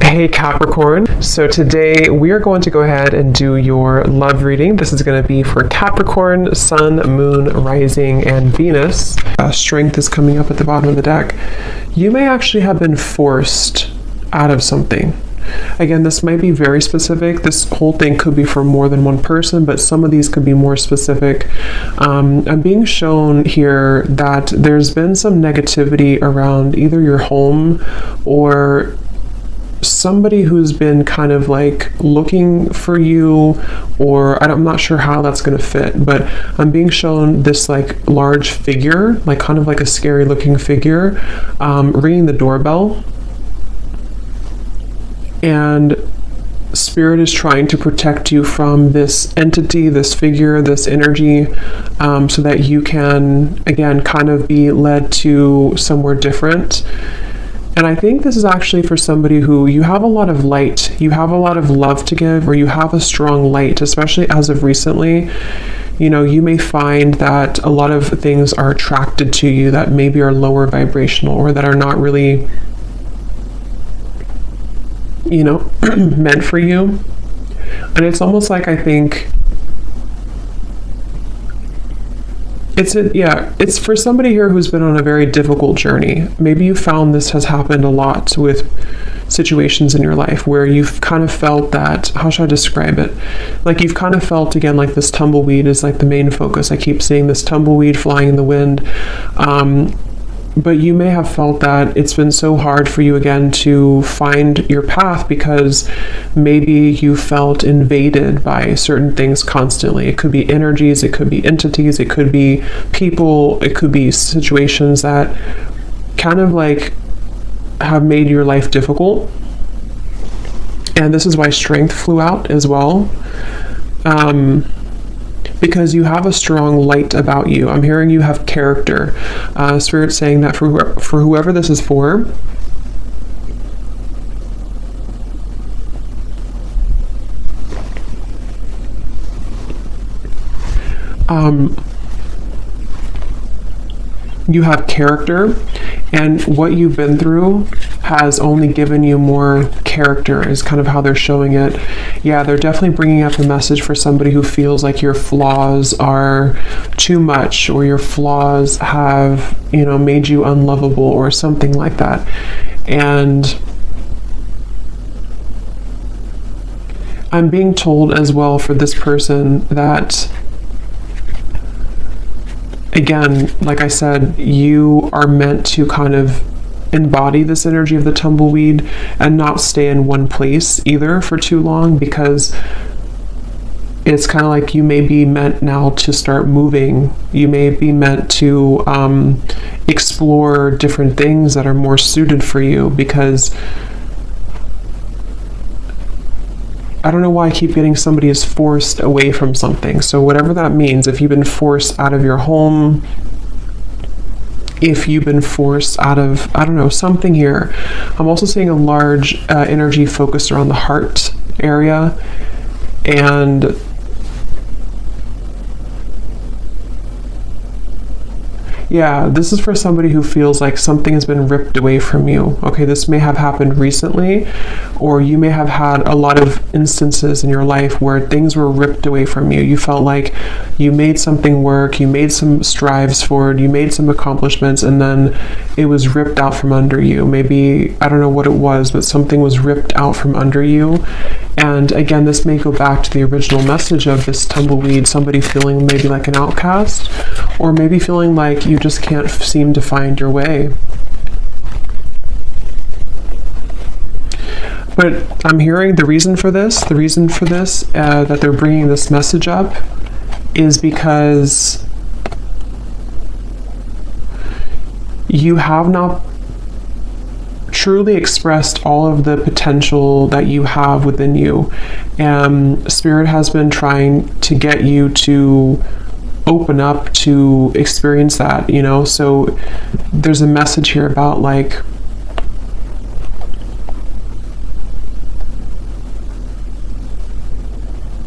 Hey Capricorn, so today we are going to go ahead and do your love reading. This is going to be for Capricorn, Sun, Moon, Rising, and Venus. Strength is coming up at the bottom of the deck. You may actually have been forced out of something. Again, this might be very specific. This whole thing could be for more than one person, but some of these could be more specific. I'm being shown here that there's been some negativity around either your home or somebody who's been kind of like looking for you, or I'm not sure how that's going to fit, but I'm being shown this like large figure, like kind of like a scary looking figure, ringing the doorbell. And Spirit is trying to protect you from this entity, this figure, this energy, so that you can, again, kind of be led to somewhere different. And I think this is actually for somebody who you have a lot of light, you have a lot of love to give, or you have a strong light, especially as of recently. You know, you may find that a lot of things are attracted to you that maybe are lower vibrational or that are not really, you know, meant for you. And it's almost like, I think it's for somebody here who's been on a very difficult journey. Maybe you found this has happened a lot with situations in your life where you've kind of felt that, how should I describe it? Like you've kind of felt, again, like this tumbleweed is like the main focus. I keep seeing this tumbleweed flying in the wind. But you may have felt that it's been so hard for you again to find your path because maybe you felt invaded by certain things constantly. It could be energies, it could be entities, it could be people, it could be situations that kind of like have made your life difficult. And this is why strength flew out as well. Because you have a strong light about you. I'm hearing you have character. Spirit saying that for whoever this is for, you have character, and what you've been through has only given you more character, is kind of how they're showing it. Yeah, they're definitely bringing up a message for somebody who feels like your flaws are too much, or your flaws have, you know, made you unlovable or something like that. And I'm being told as well for this person that, again, like I said, you are meant to kind of embody this energy of the tumbleweed and not stay in one place either for too long, because it's kind of like you may be meant now to start moving. You may be meant to explore different things that are more suited for you, because I don't know why I keep getting somebody is forced away from something. So whatever that means, if you've been forced out of your home, if you've been forced out of, I don't know, something here. I'm also seeing a large energy focused around the heart area. And yeah, this is for somebody who feels like something has been ripped away from you. Okay, this may have happened recently, or you may have had a lot of instances in your life where things were ripped away from you. You felt like you made something work, you made some strives forward, you made some accomplishments, and then it was ripped out from under you. Maybe, I don't know what it was, but something was ripped out from under you. And again, this may go back to the original message of this tumbleweed, somebody feeling maybe like an outcast, or maybe feeling like you just can't seem to find your way. But I'm hearing the reason for this, that they're bringing this message up, is because you have not truly expressed all of the potential that you have within you. Spirit has been trying to get you to open up to experience that, you know. So there's a message here about like,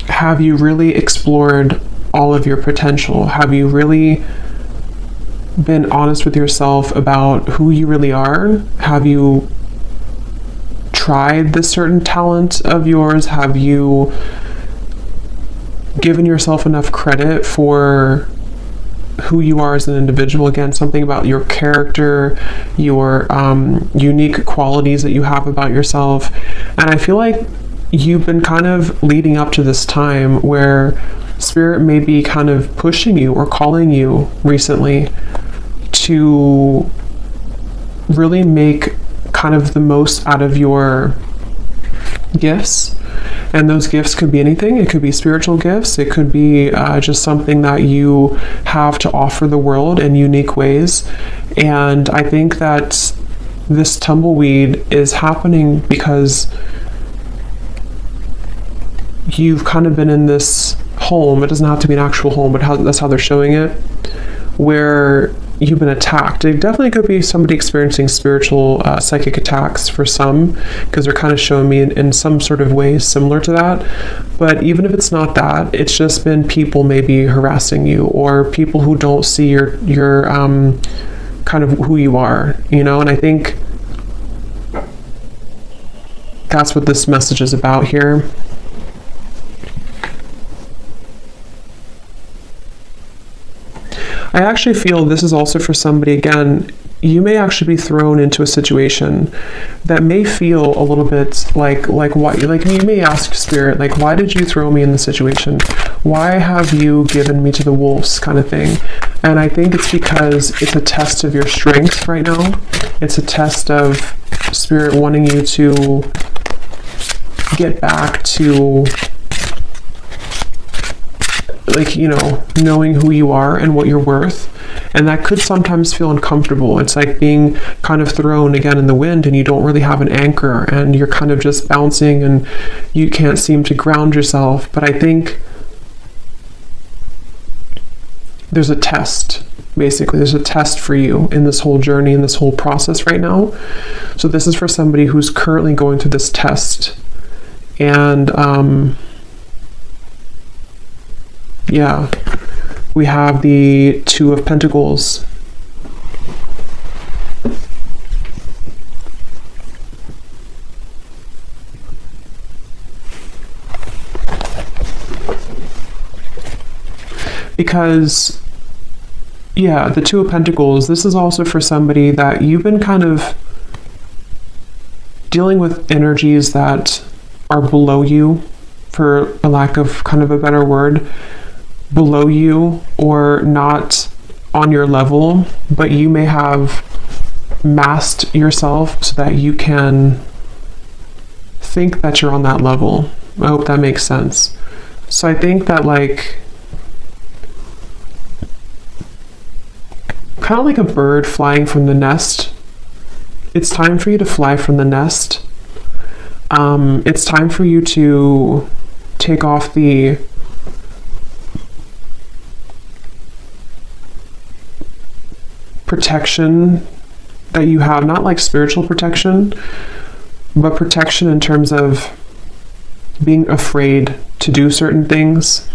have you really explored all of your potential? Have you really been honest with yourself about who you really are? Have you tried this certain talent of yours? Have you given yourself enough credit for who you are as an individual? Again, something about your character, your unique qualities that you have about yourself. And I feel like you've been kind of leading up to this time where Spirit may be kind of pushing you or calling you recently to really make kind of the most out of your gifts. And those gifts could be anything. It could be spiritual gifts. It could be just something that you have to offer the world in unique ways. And I think that this tumbleweed is happening because you've kind of been in this home. It doesn't have to be an actual home, but that's how they're showing it, where you've been attacked. It definitely could be somebody experiencing spiritual psychic attacks for some, because they're kind of showing me in some sort of ways similar to that. But even if it's not that, it's just been people maybe harassing you, or people who don't see your kind of who you are, you know. And I think that's what this message is about here. I actually feel this is also for somebody, again, you may actually be thrown into a situation that may feel a little bit like why, like you may ask Spirit, like, why did you throw me in this situation? Why have you given me to the wolves, kind of thing? And I think it's because it's a test of your strength right now. It's a test of Spirit wanting you to get back to, like, you know, knowing who you are and what you're worth. And that could sometimes feel uncomfortable. It's like being kind of thrown again in the wind, and you don't really have an anchor, and you're kind of just bouncing and you can't seem to ground yourself. But I think there's a test. Basically, there's a test for you in this whole journey, in this whole process right now. So this is for somebody who's currently going through this test. And yeah, we have the Two of Pentacles. Because, yeah, the Two of Pentacles, this is also for somebody that you've been kind of dealing with energies that are below you, for a lack of kind of a better word, below you or not on your level, but you may have masked yourself so that you can think that you're on that level. I hope that makes sense. So I think that, like, kind of like a bird flying from the nest, it's time for you to fly from the nest. It's time for you to take off the protection that you have, not like spiritual protection, but protection in terms of being afraid to do certain things.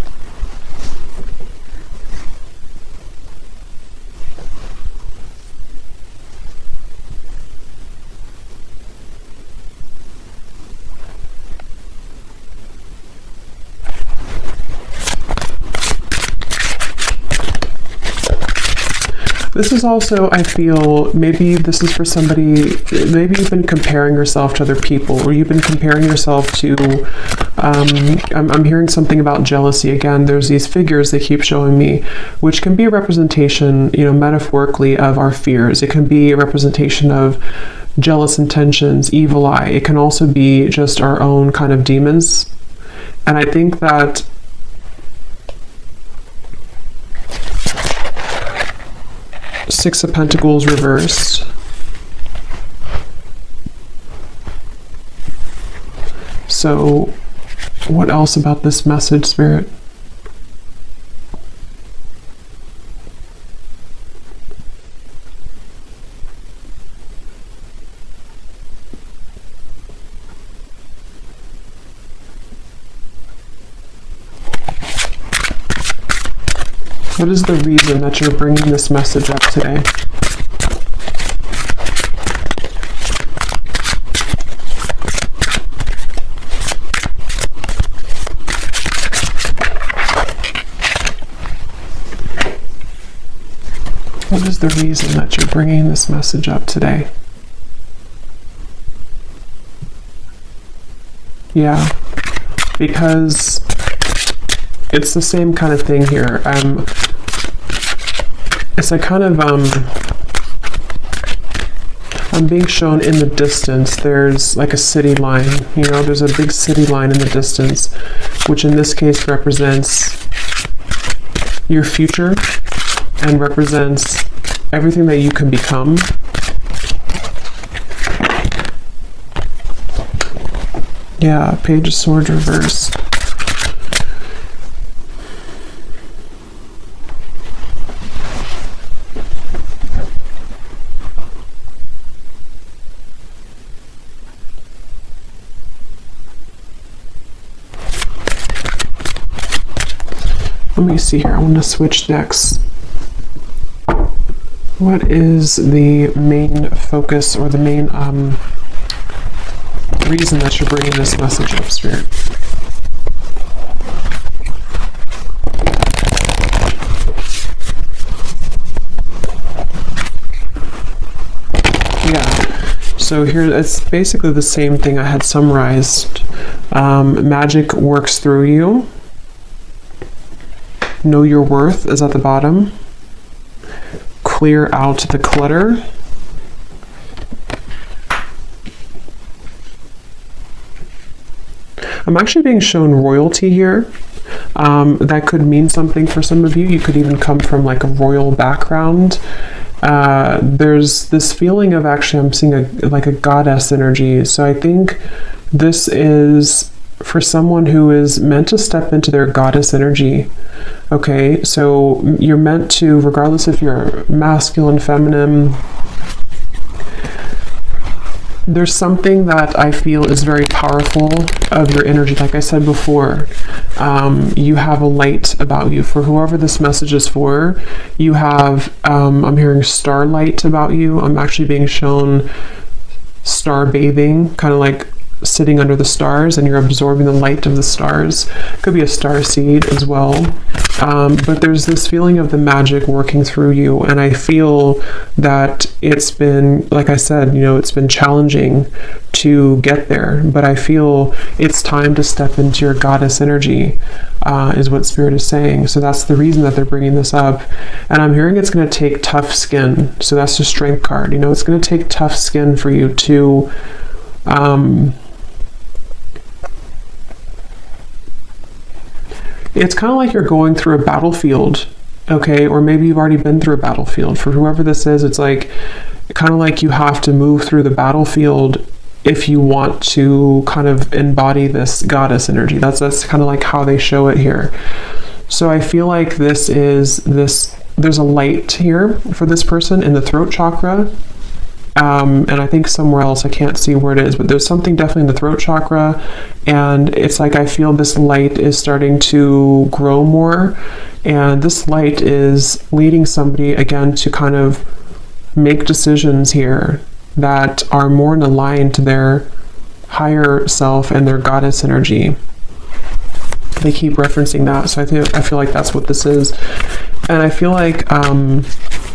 This is also, I feel, maybe this is for somebody, maybe you've been comparing yourself to other people, or you've been comparing yourself to, I'm hearing something about jealousy again. There's these figures they keep showing me, which can be a representation, you know, metaphorically, of our fears. It can be a representation of jealous intentions, evil eye. It can also be just our own kind of demons. And I think that Six of Pentacles reversed. So, what else about this message, Spirit? What is the reason that you're bringing this message up today? What is the reason that you're bringing this message up today? Yeah, because it's the same kind of thing here. It's a kind of, I'm being shown in the distance, there's like a city line, you know, there's a big city line in the distance, which in this case represents your future and represents everything that you can become. Yeah, Page of Swords reversed. Let me see here. I want to switch decks. What is the main focus or the main reason that you're bringing this message up, Spirit? Yeah. So here, it's basically the same thing I had summarized. Magic works through you. Know your worth is at the bottom. Clear out the clutter. I'm actually being shown royalty here. That could mean something for some of you. You could even come from like a royal background. There's this feeling of actually, I'm seeing like a goddess energy. So I think this is for someone who is meant to step into their goddess energy. Okay, so you're meant to, regardless if you're masculine, feminine, there's something that I feel is very powerful of your energy. Like I said before, you have a light about you. For whoever this message is for, you have, I'm hearing starlight about you. I'm actually being shown star bathing, kind of like sitting under the stars, and you're absorbing the light of the stars. Could be a star seed as well. But there's this feeling of the magic working through you, and I feel that it's been, like I said, you know, it's been challenging to get there, but I feel it's time to step into your goddess energy, is what Spirit is saying. So that's the reason that they're bringing this up. And I'm hearing it's going to take tough skin. So that's the Strength card. You know, it's going to take tough skin for you to it's kind of like you're going through a battlefield, okay? Or maybe you've already been through a battlefield. For whoever this is, it's like kind of like you have to move through the battlefield if you want to kind of embody this goddess energy. That's kind of like how they show it here. So I feel like there's a light here for this person in the throat chakra. And I think somewhere else, I can't see where it is, but there's something definitely in the throat chakra, and it's like I feel this light is starting to grow more, and this light is leading somebody again to kind of make decisions here that are more in line to their higher self and their goddess energy. They keep referencing that, so I feel like that's what this is. And I feel like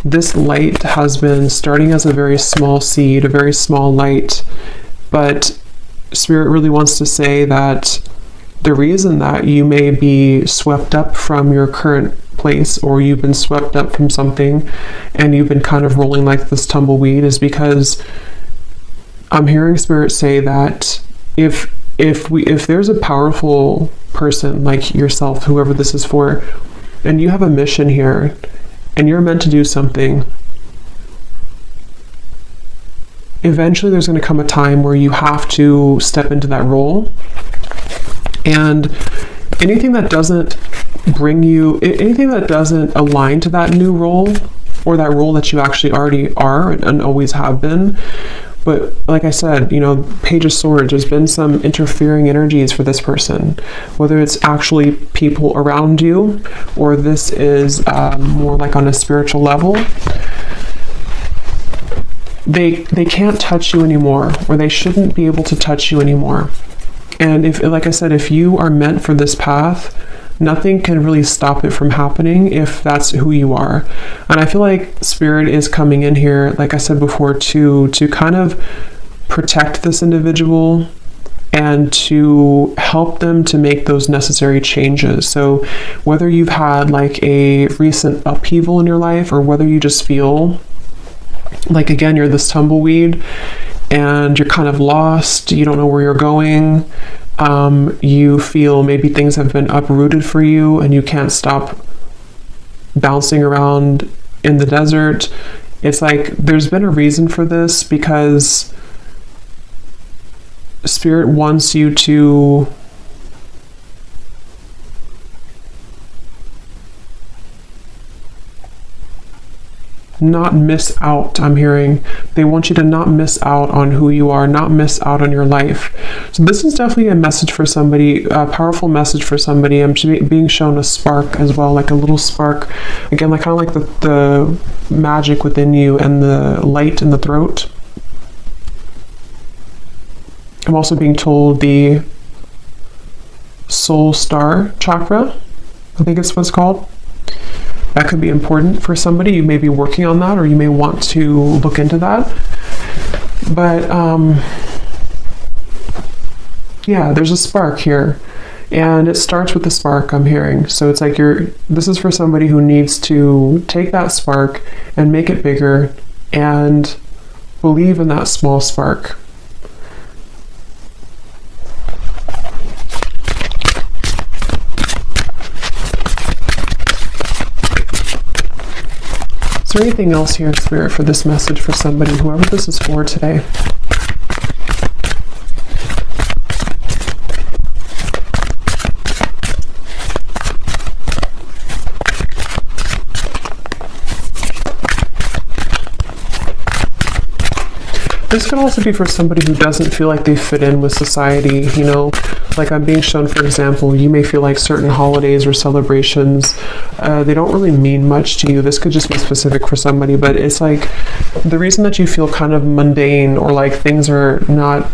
this light has been starting as a very small seed, a very small light, but Spirit really wants to say that the reason that you may be swept up from your current place, or you've been swept up from something and you've been kind of rolling like this tumbleweed, is because I'm hearing Spirit say that if there's a powerful person like yourself, whoever this is for, and you have a mission here and you're meant to do something, eventually there's going to come a time where you have to step into that role. And anything that doesn't bring you, anything that doesn't align to that new role, or that role that you actually already are and always have been. But like I said, you know, Page of Swords, there's been some interfering energies for this person, whether it's actually people around you, or this is more like on a spiritual level. They can't touch you anymore, or they shouldn't be able to touch you anymore. And if, like I said, if you are meant for this path, nothing can really stop it from happening if that's who you are. And I feel like Spirit is coming in here, like I said before, to kind of protect this individual and to help them to make those necessary changes. So whether you've had like a recent upheaval in your life, or whether you just feel like, again, you're this tumbleweed and you're kind of lost, you don't know where you're going, you feel maybe things have been uprooted for you and you can't stop bouncing around in the desert. It's like there's been a reason for this, because Spirit wants you to not miss out. I'm hearing they want you to not miss out on who you are, not miss out on your life. So this is definitely a message for somebody, a powerful message for somebody. I'm being shown a spark as well, like a little spark, again, like kind of like the magic within you and the light in the throat. I'm also being told the soul star chakra, I think it's what it's called. That could be important for somebody. You may be working on that, or you may want to look into that. But yeah, there's a spark here, and it starts with the spark, I'm hearing. So it's like this is for somebody who needs to take that spark and make it bigger and believe in that small spark. Is there anything else here, Spirit, for this message for somebody, whoever this is for today? This could also be for somebody who doesn't feel like they fit in with society, you know, like I'm being shown, for example, you may feel like certain holidays or celebrations, they don't really mean much to you. This could just be specific for somebody, but it's like the reason that you feel kind of mundane or like things are not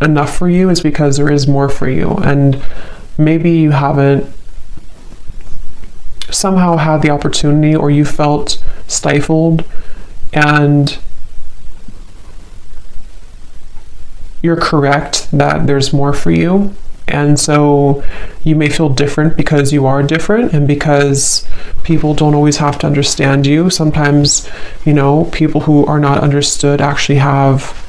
enough for you is because there is more for you. And maybe you haven't somehow had the opportunity, or you felt stifled, and you're correct that there's more for you. And so you may feel different because you are different, and because people don't always have to understand you. Sometimes, you know, people who are not understood actually have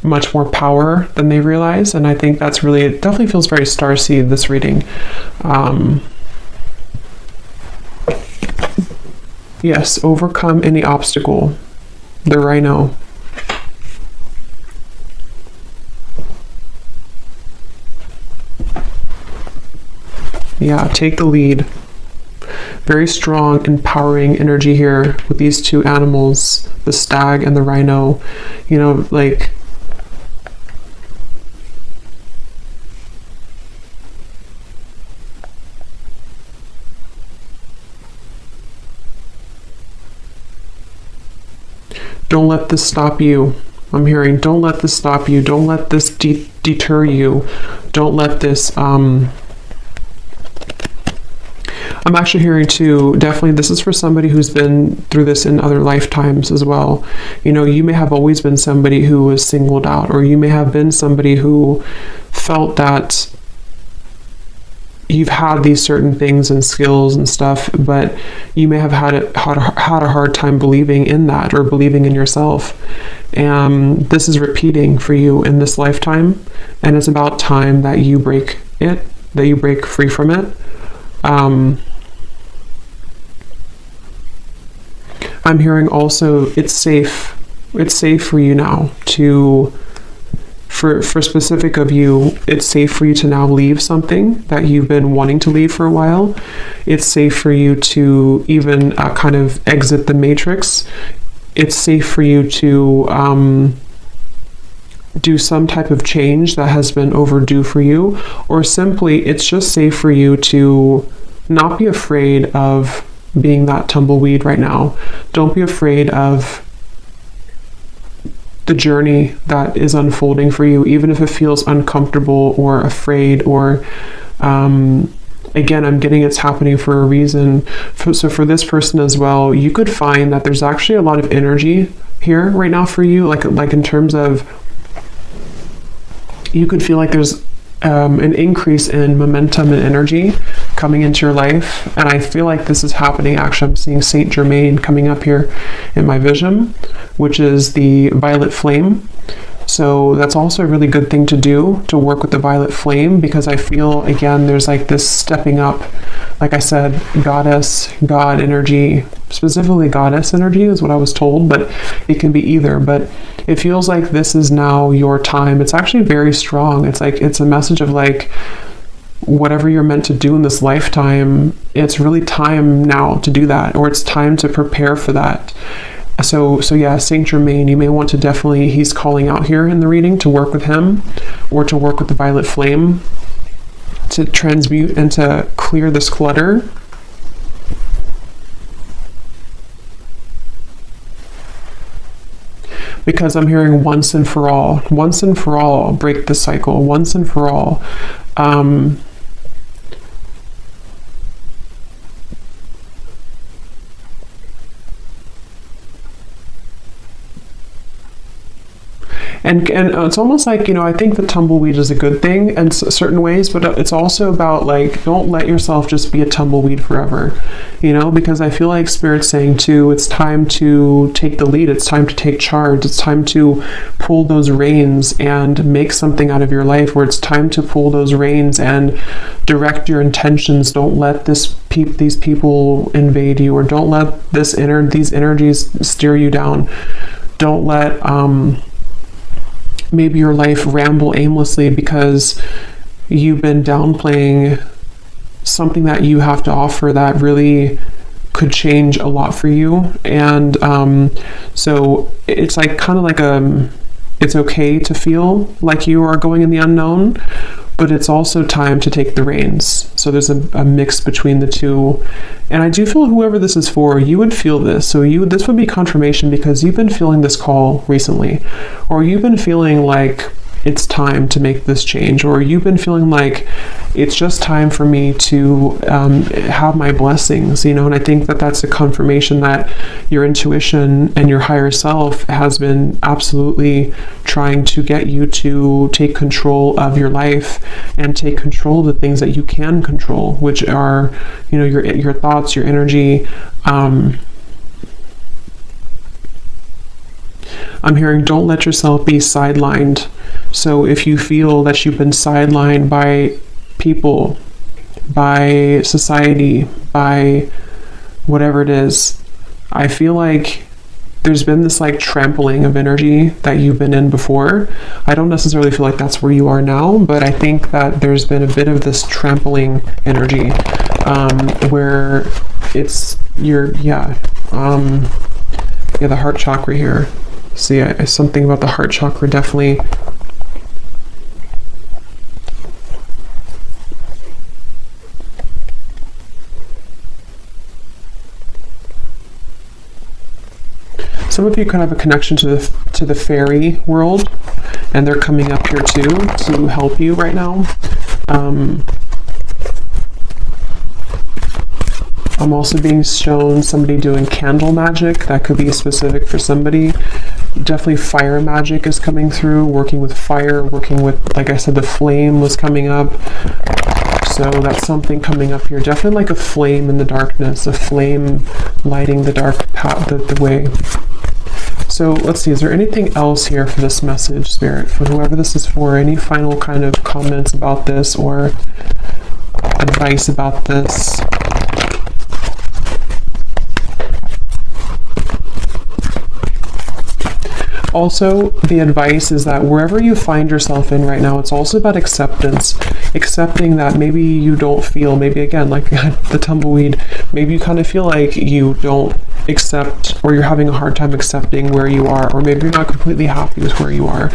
much more power than they realize. And I think that's really, it definitely feels very starseed, this reading. Yes, overcome any obstacle. The rhino. Yeah, take the lead. Very strong, empowering energy here with these two animals, the stag and the rhino. You know, like, don't let this stop you. I'm hearing, don't let this stop you. Don't let this deter you. Don't let this, I'm actually hearing too, definitely this is for somebody who's been through this in other lifetimes as well. You know, you may have always been somebody who was singled out, or you may have been somebody who felt that you've had these certain things and skills and stuff, but you may have had a hard time believing in that, or believing in yourself. And this is repeating for you in this lifetime, and it's about time that you break it, that you break free from it. I'm hearing also it's safe for you now to, for specific of you, it's safe for you to now leave something that you've been wanting to leave for a while. It's safe for you to even kind of exit the matrix. It's safe for you to do some type of change that has been overdue for you, or simply it's just safe for you to not be afraid of being that tumbleweed right now. Don't be afraid of the journey that is unfolding for you, even if it feels uncomfortable or afraid or Again, I'm getting it's happening for a reason. So for this person as well, you could find that there's actually a lot of energy here right now for you, like in terms of, you could feel like there's an increase in momentum and energy coming into your life. And I feel like this is happening. Actually, I'm seeing Saint Germain coming up here in my vision, which is the violet flame. So that's also a really good thing to do, to work with the violet flame, because I feel, again, there's like this stepping up, like I said, goddess, God energy, specifically goddess energy is what I was told, but it can be either. But it feels like this is now your time. It's actually very strong. It's like, it's a message of like, whatever you're meant to do in this lifetime, it's really time now to do that, or it's time to prepare for that. So yeah, Saint Germain, you may want to definitely, he's calling out here in the reading to work with him, or to work with the violet flame to transmute and to clear this clutter. Because I'm hearing once and for all, break the cycle, once and for all. And it's almost like, you know, I think the tumbleweed is a good thing in certain ways, but it's also about like, don't let yourself just be a tumbleweed forever, you know, because I feel like Spirit's saying too, it's time to take the lead. It's time to take charge. It's time to pull those reins and make something out of your life, where it's time to pull those reins and direct your intentions. Don't let these people invade you, or don't let these energies steer you down. Don't let, maybe your life ramble aimlessly because you've been downplaying something that you have to offer that really could change a lot for you. And so it's like kind of like it's okay to feel like you are going in the unknown, but it's also time to take the reins. So there's a mix between the two. And I do feel whoever this is for, you would feel this. So this would be confirmation, because you've been feeling this call recently, or you've been feeling like it's time to make this change, or you've been feeling like it's just time for me to have my blessings, you know. And I think that that's a confirmation that your intuition and your higher self has been absolutely trying to get you to take control of your life and take control of the things that you can control, which are, you know, your thoughts, your energy. I'm hearing, don't let yourself be sidelined. So if you feel that you've been sidelined by people, by society, by whatever it is, I feel like there's been this like trampling of energy that you've been in before. I don't necessarily feel like that's where you are now, but I think that there's been a bit of this trampling energy, where it's the heart chakra here. See, something about the heart chakra definitely. Some of you could have a connection to the fairy world, and they're coming up here too to help you right now. I'm also being shown somebody doing candle magic. That could be specific for somebody. Definitely fire magic is coming through, working with fire, working with, like I said, the flame was coming up. So that's something coming up here. Definitely like a flame in the darkness, a flame lighting the dark path, the way. So let's see, is there anything else here for this message, Spirit, for whoever this is for? Any final kind of comments about this or advice about this? Also, the advice is that wherever you find yourself in right now, it's also about acceptance. Accepting that maybe you don't feel, maybe again, like the tumbleweed, maybe you kind of feel like you don't accept, or you're having a hard time accepting where you are, or maybe you're not completely happy with where you are.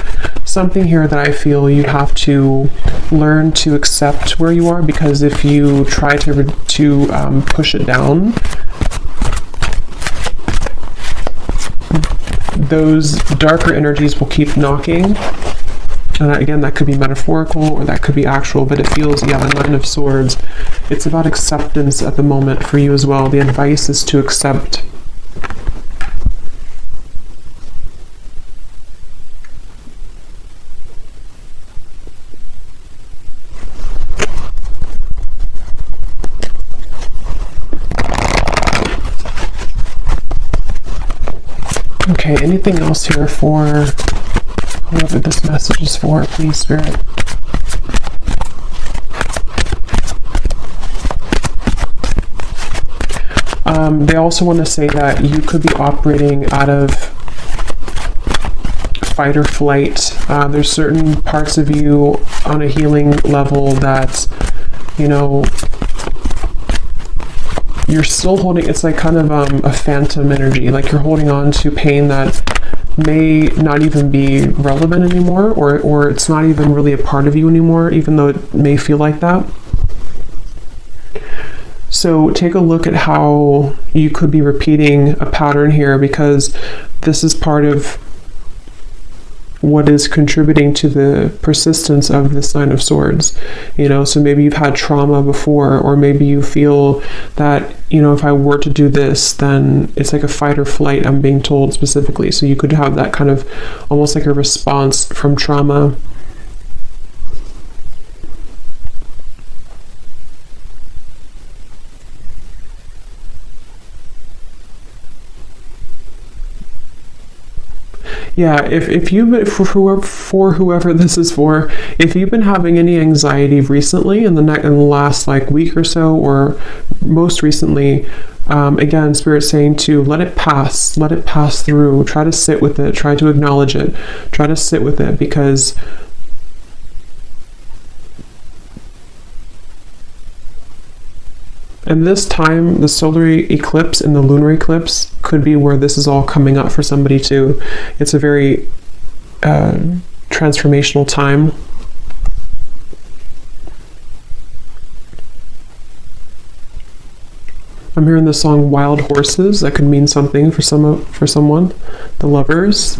Something here that I feel you have to learn to accept where you are, because if you try to push it down, those darker energies will keep knocking And again, that could be metaphorical or that could be actual, but it feels, yeah, the Nine of Swords. It's about acceptance at the moment for you as well. The advice is to accept. Okay, anything else here for whoever this message is for, please, Spirit? They also want to say that you could be operating out of fight or flight. There's certain parts of you on a healing level that, you know, you're still holding. It's like kind of a phantom energy, like you're holding on to pain that may not even be relevant anymore, or it's not even really a part of you anymore, even though it may feel like that. So take a look at how you could be repeating a pattern here, because this is part of what is contributing to the persistence of this Nine of Swords. You know, so maybe you've had trauma before, or maybe you feel that, you know, if I were to do this, then it's like a fight or flight, I'm being told specifically. So you could have that kind of almost like a response from trauma. Yeah, if you've, for whoever this is for, if you've been having any anxiety recently in the last like week or so, or most recently, again, Spirit's saying to let it pass through, try to sit with it, try to acknowledge it, try to sit with it, because and this time, the solar eclipse and the lunar eclipse could be where this is all coming up for somebody too. It's a very transformational time. I'm hearing the song Wild Horses. That could mean something for someone. The Lovers.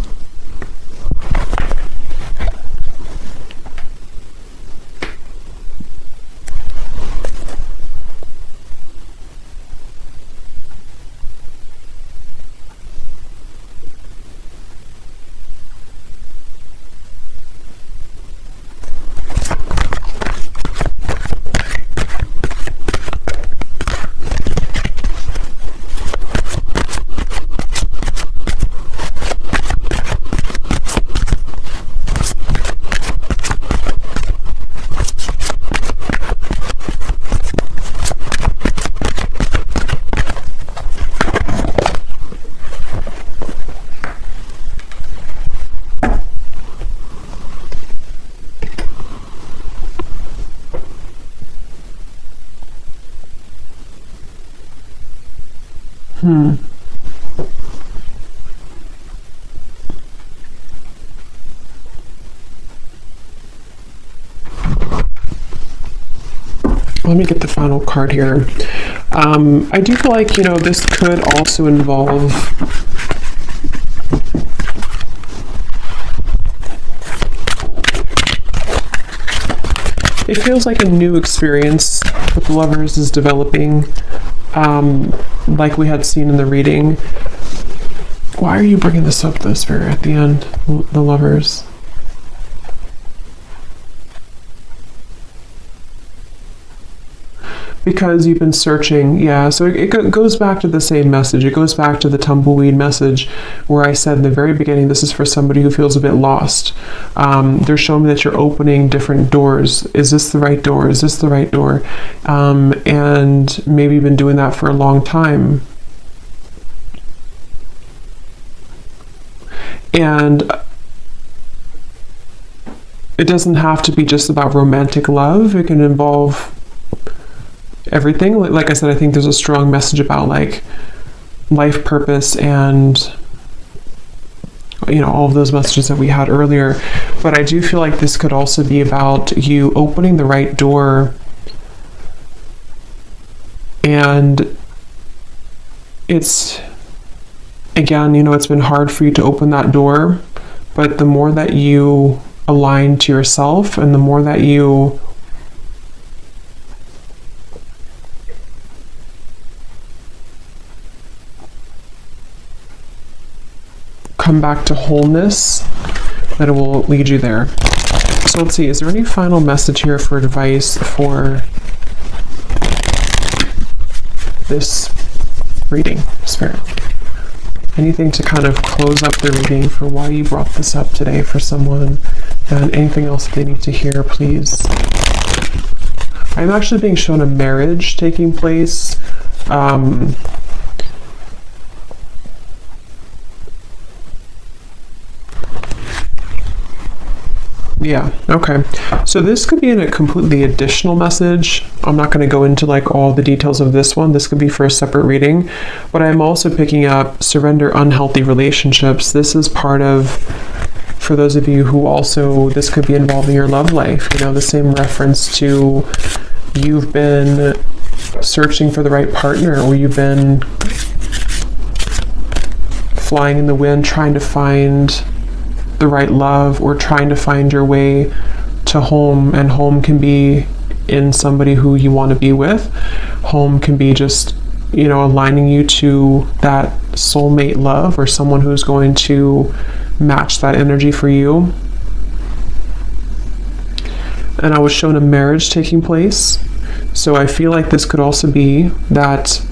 Let me get the final card here. I do feel like, you know, this could also involve it feels like a new experience with the Lovers is developing, like we had seen in the reading. Why are you bringing this up, though, Spirit, at the end? The Lovers. Because you've been searching, yeah. So it goes back to the same message. It goes back to the tumbleweed message where I said in the very beginning, this is for somebody who feels a bit lost. They're showing me that you're opening different doors. Is this the right door? Is this the right door? And maybe you've been doing that for a long time. And it doesn't have to be just about romantic love. It can involve everything. Like I said, I think there's a strong message about like life purpose and, you know, all of those messages that we had earlier. But I do feel like this could also be about you opening the right door, and it's, again, you know, it's been hard for you to open that door, but the more that you aligned to yourself, and the more that you come back to wholeness, that it will lead you there. So let's see, is there any final message here for advice for this reading, Spirit? Anything to kind of close up the reading for why you brought this up today for someone, and anything else that they need to hear, please. I'm actually being shown a marriage taking place. Yeah, okay. So this could be in a completely additional message. I'm not going to go into like all the details of this one. This could be for a separate reading. But I'm also picking up surrender unhealthy relationships. This is part of, for those of you who also, this could be involving your love life. You know, the same reference to you've been searching for the right partner, or you've been flying in the wind trying to find the right love, or trying to find your way to home. And home can be in somebody who you want to be with. Home can be just, you know, aligning you to that soulmate love, or someone who's going to match that energy for you. And I was shown a marriage taking place. So I feel like this could also be that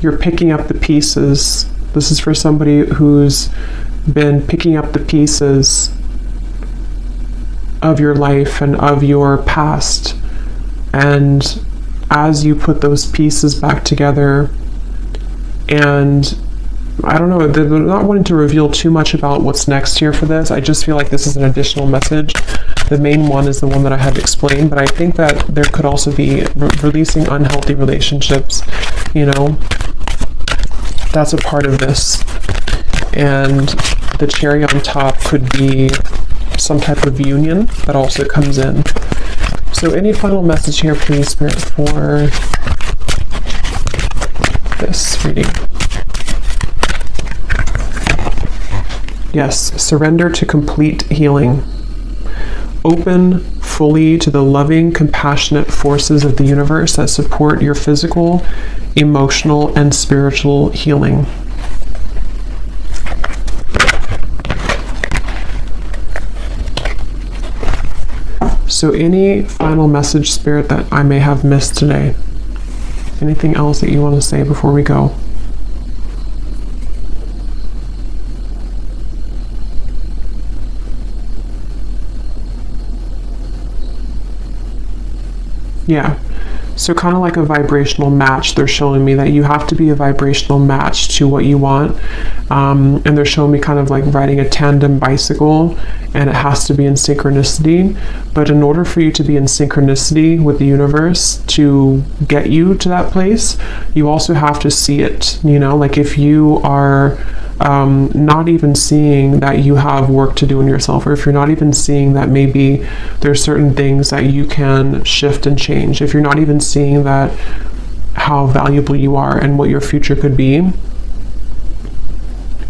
you're picking up the pieces. This is for somebody who's been picking up the pieces of your life and of your past. And as you put those pieces back together, and I don't know, they're not wanting to reveal too much about what's next here for this. I just feel like this is an additional message. The main one is the one that I have explained, but I think that there could also be releasing unhealthy relationships, you know. That's a part of this. And the cherry on top could be some type of union that also comes in. So any final message here, please, Spirit, for this reading? Yes, surrender to complete healing. Open fully to the loving, compassionate forces of the universe that support your physical, emotional, and spiritual healing. So any final message, Spirit, that I may have missed today? Anything else that you want to say before we go? Yeah. So kind of like a vibrational match. They're showing me that you have to be a vibrational match to what you want. And they're showing me kind of like riding a tandem bicycle, and it has to be in synchronicity. But in order for you to be in synchronicity with the universe to get you to that place, you also have to see it. You know, like if you are not even seeing that you have work to do in yourself, or if you're not even seeing that maybe there's certain things that you can shift and change, if you're not even seeing that how valuable you are and what your future could be,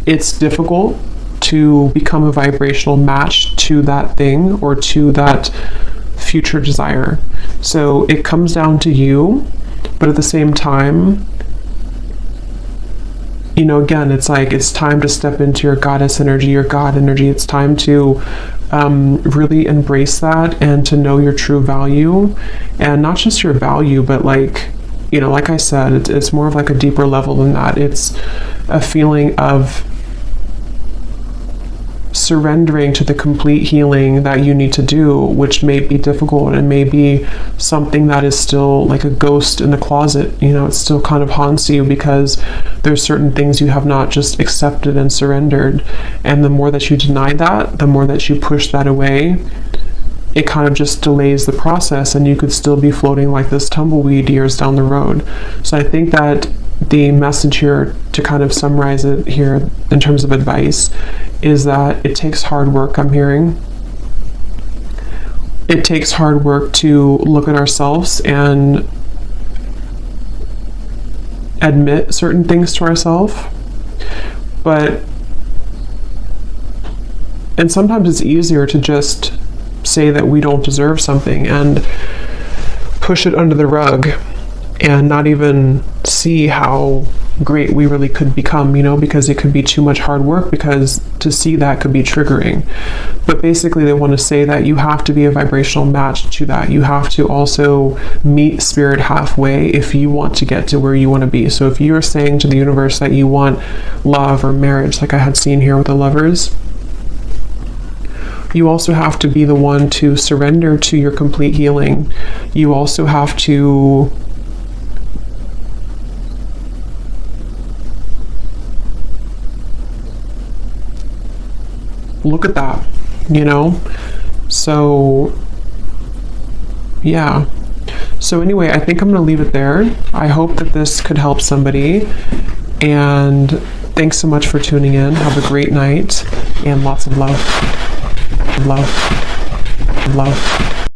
it's difficult to become a vibrational match to that thing or to that future desire. So it comes down to you, but at the same time, you know, again, it's like it's time to step into your goddess energy, your God energy. It's time to really embrace that and to know your true value, and not just your value, but like, you know, like I said, it's more of like a deeper level than that. It's a feeling of surrendering to the complete healing that you need to do, which may be difficult and may be something that is still like a ghost in the closet. You know, it still kind of haunts you because there's certain things you have not just accepted and surrendered. And the more that you deny that, the more that you push that away, it kind of just delays the process, and you could still be floating like this tumbleweed years down the road. So I think that the message here, to kind of summarize it here in terms of advice, is that it takes hard work. I'm hearing it takes hard work to look at ourselves and admit certain things to ourselves. And sometimes it's easier to just say that we don't deserve something and push it under the rug and not even see how great we really could become, you know, because it could be too much hard work, because to see that could be triggering. But basically they want to say that you have to be a vibrational match to that. You have to also meet spirit halfway if you want to get to where you want to be. So if you're saying to the universe that you want love or marriage, like I had seen here with the Lovers, you also have to be the one to surrender to your complete healing. You also have to look at that, you know? So, yeah. So anyway, I think I'm going to leave it there. I hope that this could help somebody. And thanks so much for tuning in. Have a great night and lots of love. Love.